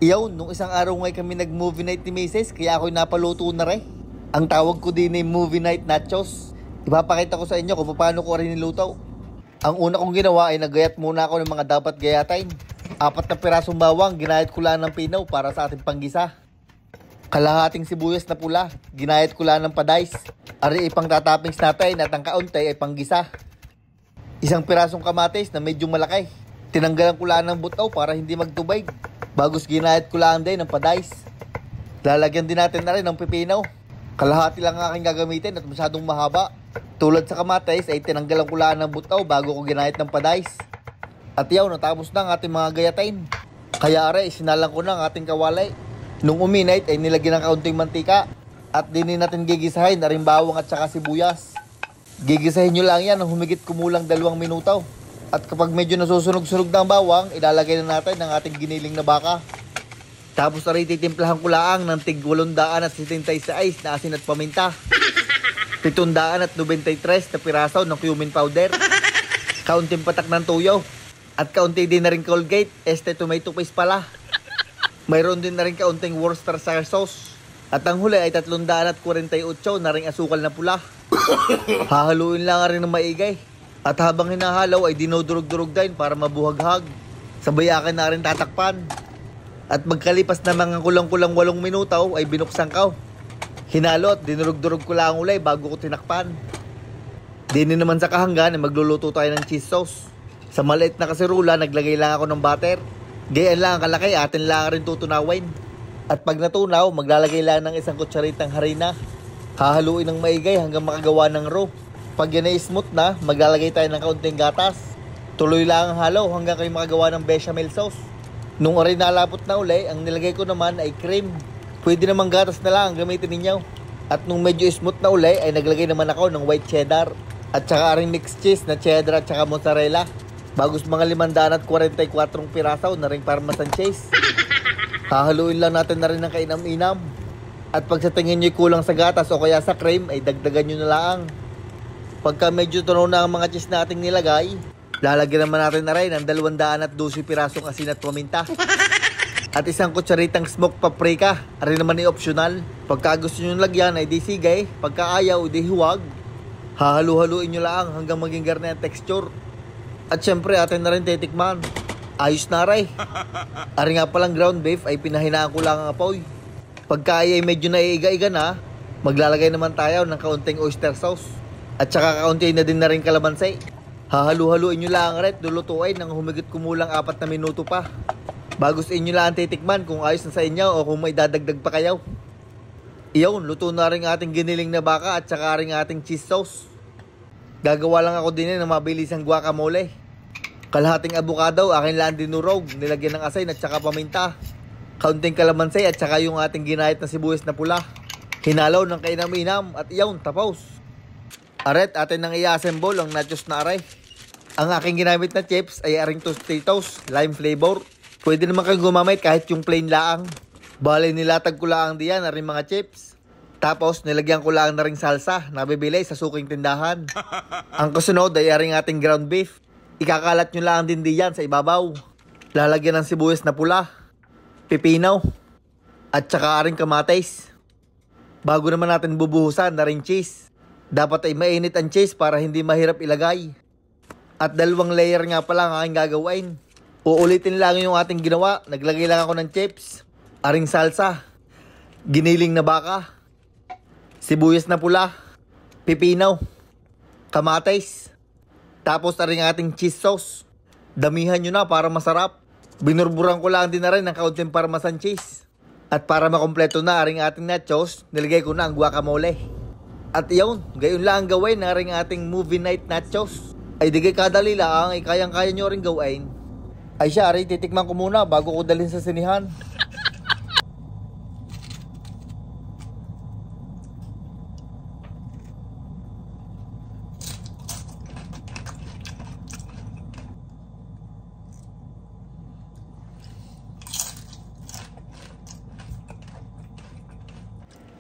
Iyaw, nung isang araw ngay kami nag-movie night ni Mrs. Kaya ako'y napaluto na rin. Ang tawag ko din ay movie night nachos. Ipapakita ko sa inyo kung paano ko rin niluto. Ang una kong ginawa ay nagayat muna ako ng mga dapat gayatin. 4 na pirasong bawang, ginayat ko lang ng pinaw para sa ating panggisa. Kalahating sibuyas na pula, ginayat ko lang ng padays. Ari ipang tatoppings natin at ang kaunti ay panggisa. Isang pirasong kamatis na medyo malaki. Tinanggalan ko lang ng butaw para hindi magtubig. Bagos ginayat ko lang din ng padays. Lalagyan din natin na rin ng pipinaw. Kalahati lang ang aking gagamitin at masyadong mahaba. Tulad sa kamatis ay tinanggalan ko lang ng butaw bago ko ginayat ng padays. At yaw, natapos na ang ating mga gayatin. Kaya are, sinalang ko na ang ating kawalay. Nung uminait ay nilagyan ng kaunting mantika. At dinin natin gigisahin na rin bawang at saka sibuyas. Gigisahin nyo lang yan ng humigit kumulang 2 minuto. At kapag medyo nasusunog-sunog na ang bawang, ilalagay na natin ang ating giniling na baka. Tapos na rin titimplahan ko lang ng tig 876 na asin at paminta. 793 na piraso ng cumin powder. Kaunting patak ng tuyo. At kaunti din na rin Colgate, tomato paste pala. Mayroon din na rin kaunting Worcestershire sauce. At ang huli ay 348 na ring asukal na pula. Hahaluin lang rin ng maigay. At habang hinahalaw ay dinudurog-durog din para mabuhaghag. Sabayakan na rin tatakpan. At magkalipas na mga kulang-kulang 8 minuto ay binuksan ko. Hinalo at dinurog-durog ko lang ang ulay bago ko tinakpan. Dinin naman sa kahanggan ay magluluto tayo ng cheese sauce. Sa maliit na kaserula naglagay lang ako ng butter. Gayaan lang ang kalaki, atin lang rin tutunawin. At pag natunaw, maglalagay lang ng 1 kutsaritang harina. Hahaluin ng maigay hanggang makagawa ng roux. Pag yan ay smooth na, maglalagay tayo ng kaunting gatas. Tuloy lang ang halaw hanggang kayo makagawa ng bechamel sauce. Nung oray nalapot na uli, ang nilagay ko naman ay cream. Pwede namang gatas na lang ang gamitin ninyo. At nung medyo smooth na uli, ay naglagay naman ako ng white cheddar. At saka ring mixed cheese na cheddar at saka mozzarella. Bagos mga 544 piraso na ring parmesan cheese. Hahaluin lang natin na rin ng kainam-inam. At pag sa tingin nyo'y kulang sa gatas o kaya sa cream, ay dagdagan nyo na lang. Pagka medyo tunaw na ang mga cheese na ating nilagay, lalagyan naman natin na rin ng 212 pirasong asin at paminta. At 1 kutsaritang smoked paprika, ari naman ay optional. Pagka gusto nyo lagyan ay di sige, pagka ayaw di huwag. Hahalu-haluin nyo lang hanggang maging garne ang texture. At syempre atin na rin titikman. Ayos na rin. Ari nga palang ground beef ay pinahinaan ko lang ang apoy. Pagka ay medyo naiiga-iga na, maglalagay naman tayo ng kaunting oyster sauce. At saka kaunti na din na rin kalamansi. Hahalu-haluin nyo lang rin, lulutuin ng humigit kumulang 4 na minuto pa. Bagos inyo lang titikman kung ayos na sa inyo o kung may dadagdag pa kayo. Iyon, luto na rin ating giniling na baka at saka rin ating cheese sauce. Gagawa lang ako din ng mabilisang guacamole. Kalahating abukado, akin lang dinurog, nilagyan ng asin at saka paminta. Kaunting kalamansi at saka yung ating ginayat na sibuyas na pula. Hinalaw ng kainam-inam at iyon, tapos. Aret, atin nang i-assemble ang nachos na aray. Ang aking ginamit na chips ay aring Tostitos, lime flavor. Pwede naman kayong gumamit kahit yung plain laang. Bale, nilatag ko lang diyan aring mga chips. Tapos, nilagyan ko lang na ring salsa na bibili sa suking tindahan. Ang kasunod ay aring ating ground beef. Ikakalat nyo lang din diyan sa ibabaw. Lalagyan ng sibuyas na pula, pipinaw, at saka aring kamatis. Bago naman natin bubuhusan na ring cheese. Dapat ay mainit ang cheese para hindi mahirap ilagay. At 2 layer nga pala ang aking gagawin. Uulitin lang yung ating ginawa. Naglagay lang ako ng chips, aring salsa, giniling na baka, sibuyas na pula, pipinaw, kamatis. Tapos aring ating cheese sauce. Damihan nyo na para masarap. Binurburan ko lang din na rin ng kaunting parmesan cheese. At para makompleto na aring ating nachos, nilagay ko na ang guacamole. At iyon, gayon lang ang gawin na rin ating movie night nachos. Ay digay kadali lang, ay kayang-kaya nyo rin gawin. Ay siya, rin titikman ko muna bago ko dalhin sa sinihan.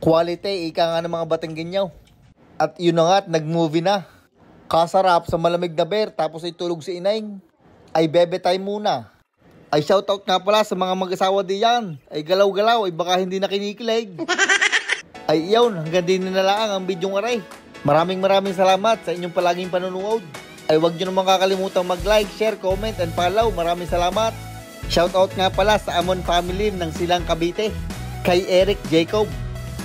Quality, ika nga ng mga Batanggenyaw. At yun na nga, nag-movie na. Kasarap sa malamig na beer, tapos ay tulog si inay. Ay bebe time muna. Ay shoutout nga pala sa mga mag-asawa diyan. Ay galaw-galaw, ay baka hindi na kinikilig. Ay iyon, hanggang din na lang ang video ng aray. Maraming salamat sa inyong palaging panonood. Ay huwag nyo naman kakalimutan mag-like, share, comment, and follow. Maraming salamat. Shoutout nga pala sa Amon family ng Silang Cavite. Kay Eric Jacob.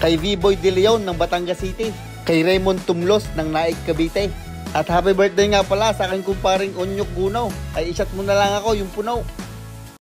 Kay V-Boy De Leon ng Batangas City. Kay Raymond Tumlos ng Naik Cavite. At happy birthday nga pala sa aking kumparing Onyok Gunaw. Ay isat mo na lang ako yung punaw.